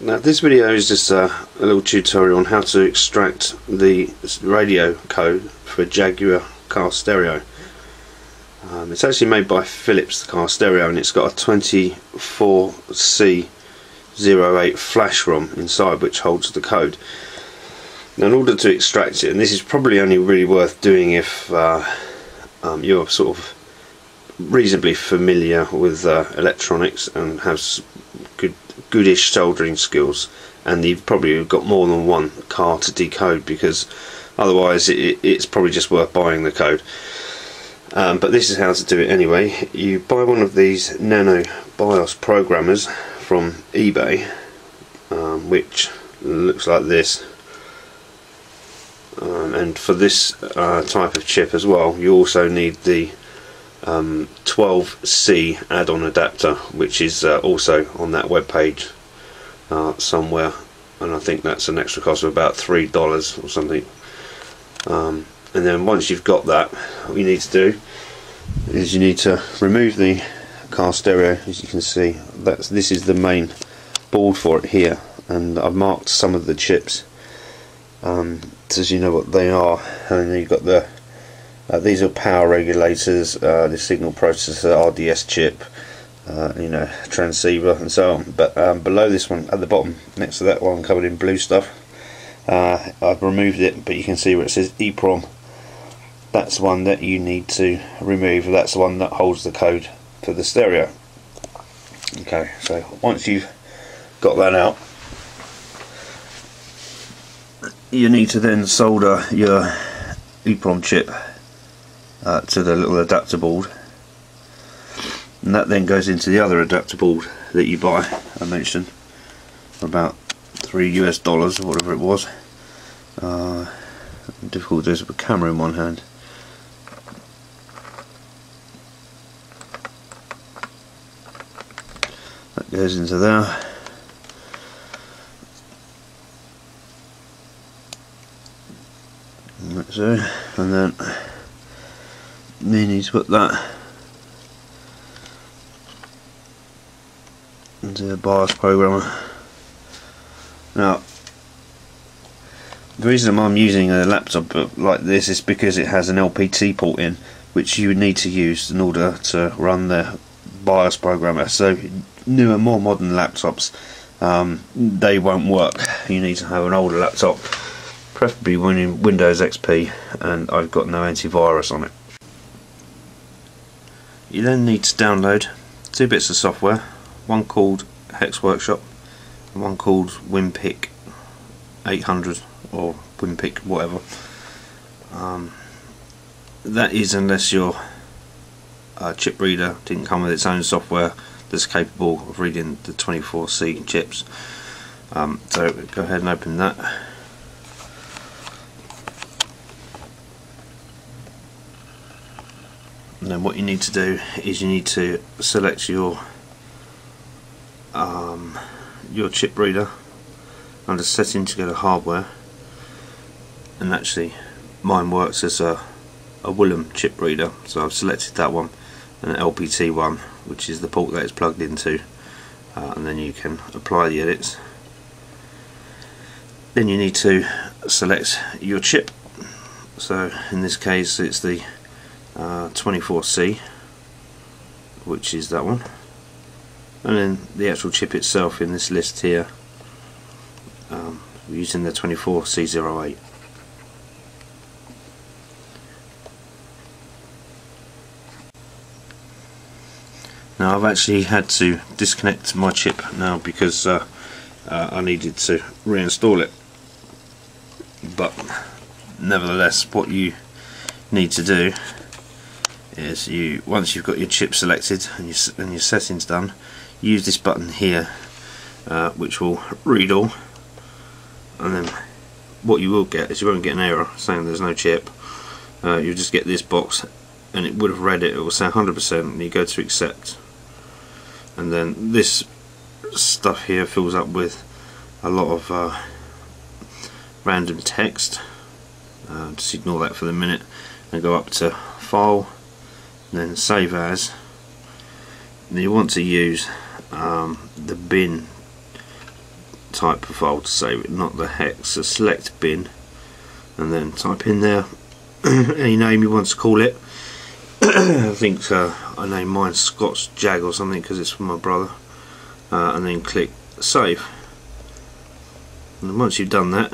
Now this video is just a little tutorial on how to extract the radio code for a Jaguar car stereo. It's actually made by Philips, the car stereo, and it's got a 24C08 flash ROM inside which holds the code. Now in order to extract it, and this is probably only really worth doing if you're sort of reasonably familiar with electronics and have goodish soldering skills, and you've probably got more than one car to decode, because otherwise it's probably just worth buying the code. But this is how to do it anyway. You buy one of these Nano BIOS programmers from eBay, which looks like this, and for this type of chip as well you also need the 12C add-on adapter, which is also on that web page somewhere, and I think that's an extra cost of about $3 or something. And then once you've got that, what you need to do is you need to remove the car stereo. As you can see, this is the main board for it here, and I've marked some of the chips so you know what they are. And then you've got the these are power regulators, the signal processor, RDS chip, transceiver, and so on. But below this one, at the bottom, next to that one covered in blue stuff, I've removed it, but you can see where it says EEPROM. That's one that you need to remove. That's the one that holds the code for the stereo. Okay, so once you've got that out, you need to then solder your EEPROM chip to the little adapter board, and that then goes into the other adapter board that you buy. I mentioned for about $3 or whatever it was. Difficult to do this with a camera in one hand. That goes into there. Like so, and then you need to put that into the BIOS programmer. Now the reason I'm using a laptop like this is because it has an LPT port in, which you would need to use in order to run the BIOS programmer. So newer, more modern laptops, they won't work. You need to have an older laptop, preferably Windows XP, and I've got no antivirus on it. You then need to download two bits of software, one called Hex Workshop and one called WinPick 800 or WinPick whatever. That is unless your chip reader didn't come with its own software that's capable of reading the 24C chips. So go ahead and open that. And then what you need to do is you need to select your chip reader under setting to go to hardware, and actually mine works as a Willem chip reader, so I've selected that one, and an LPT one, which is the port that it's plugged into, and then you can apply the edits. Then you need to select your chip, so in this case it's the 24C, which is that one, and then the actual chip itself in this list here, using the 24C08. Now I've actually had to disconnect my chip now because I needed to reinstall it, but nevertheless what you need to do is once you've got your chip selected and your settings done, use this button here, which will read all, and then what you will get is you won't get an error saying there's no chip. You'll just get this box, and it would have read it. It will say 100%, and you go to accept, and then this stuff here fills up with a lot of random text. Just ignore that for the minute and go up to File, and then Save As. And you want to use the bin type of file to save it, not the hex. So select bin and then type in there any name you want to call it. I think I named mine Scott's Jag or something because it's from my brother, and then click save. And once you've done that,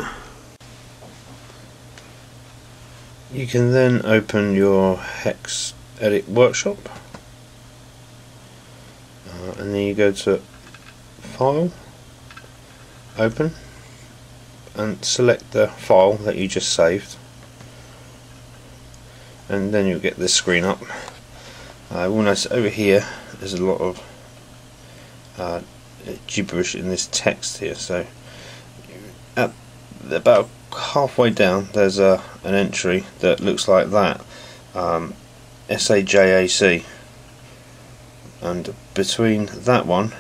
you can then open your hex edit workshop, and then you go to file, open, and select the file that you just saved, and then you'll get this screen up. I will notice over here there's a lot of gibberish in this text here, so at about halfway down there's an entry that looks like that, SAJAC, and between that one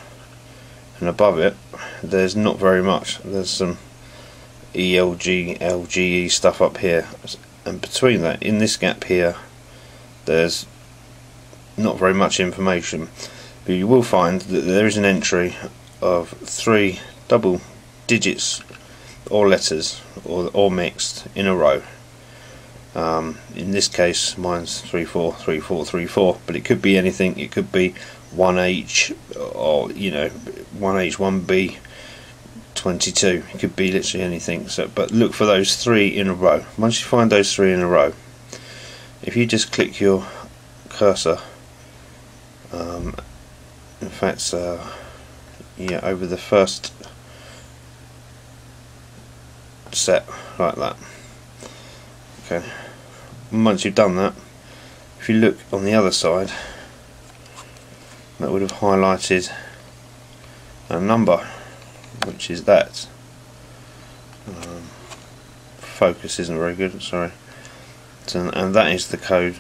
and above it there's not very much. There's some ELG, LGE stuff up here, and between that, in this gap here, there's not very much information, but you will find that there is an entry of 3 double digits or letters or mixed in a row. In this case mine's 343434, but it could be anything. It could be 1H, or 1H 1B 22. It could be literally anything. So, but look for those 3 in a row. Once you find those 3 in a row, if you just click your cursor, in fact, over the first set like that. Okay. Once you've done that, if you look on the other side, that would have highlighted a number, which is that. Focus isn't very good, sorry. And that is the code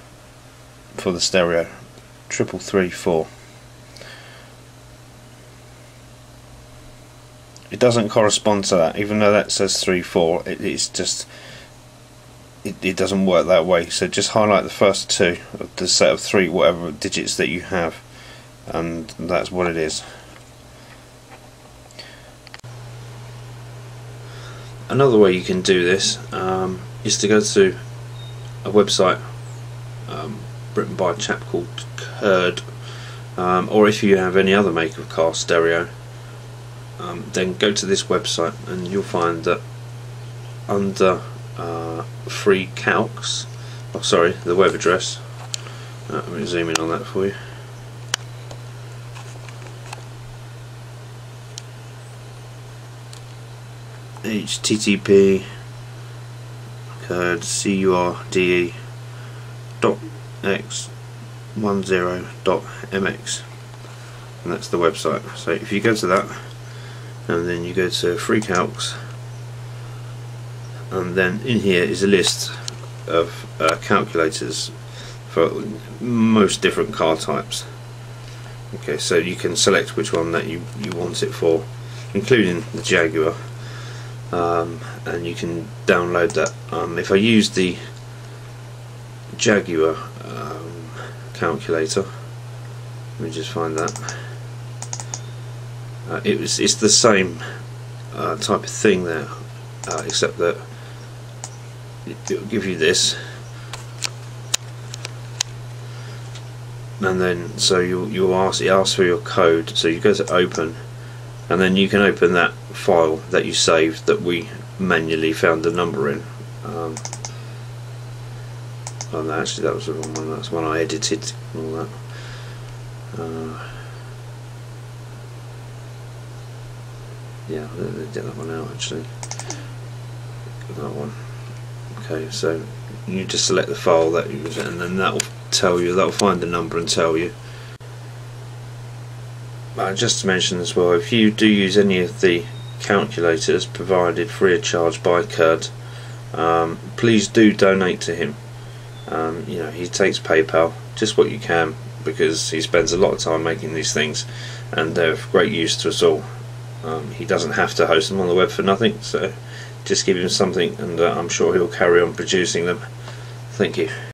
for the stereo, 3334. It doesn't correspond to that, even though that says 34. It's just it doesn't work that way. So just highlight the first 2 of the set of 3 whatever digits that you have, and that's what it is. Another way you can do this is to go to a website written by a chap called Decode, or if you have any other make of car stereo, then go to this website and you'll find that under free calcs, the web address, let me zoom in on that for you. http curde.x10.mx, and that's the website. So if you go to that, and then you go to free calcs, and then in here is a list of calculators for most different car types. Okay, so you can select which one that you want it for, including the Jaguar, and you can download that. If I use the Jaguar calculator, let me just find that. It's the same type of thing there, except that it'll give you this, and then so it asks for your code. So you go to open, and then you can open that file that you saved that we manually found the number in. Oh no, actually that was the wrong one. That's one I edited and all that. Yeah, let's get that one out actually. That one. Okay, so you just select the file that you use, and then that will tell you, that will find the number and tell you. Just to mention as well, if you do use any of the calculators provided free of charge by Decode, please do donate to him. He takes PayPal, just what you can, because he spends a lot of time making these things and they're of great use to us all. He doesn't have to host them on the web for nothing, so just give him something and I'm sure he'll carry on producing them. Thank you.